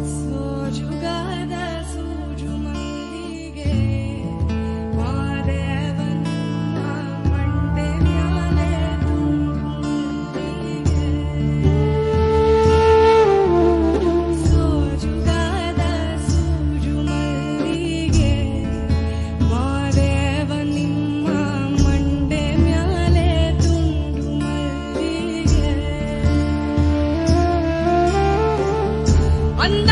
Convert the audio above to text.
ಸೋಜುಗಾದ ಸೂಜು ಮಲ್ಲಿಗೆ ಮಾದೇವನ ಮಂಡೆ ಮ್ಯಾಲೆ ತುಂಬಿಗೆ ಸೋಜುಗಾದ ಸೂಜು ಮಲ್ಲಿಗೆ ಮಾದೇವ ನಿಮ್ಮ ಮಂಡೆ ಮ್ಯಾಲೆ ತುಂಡು ಮಲ್ಲಿಗೆ ಅಂದ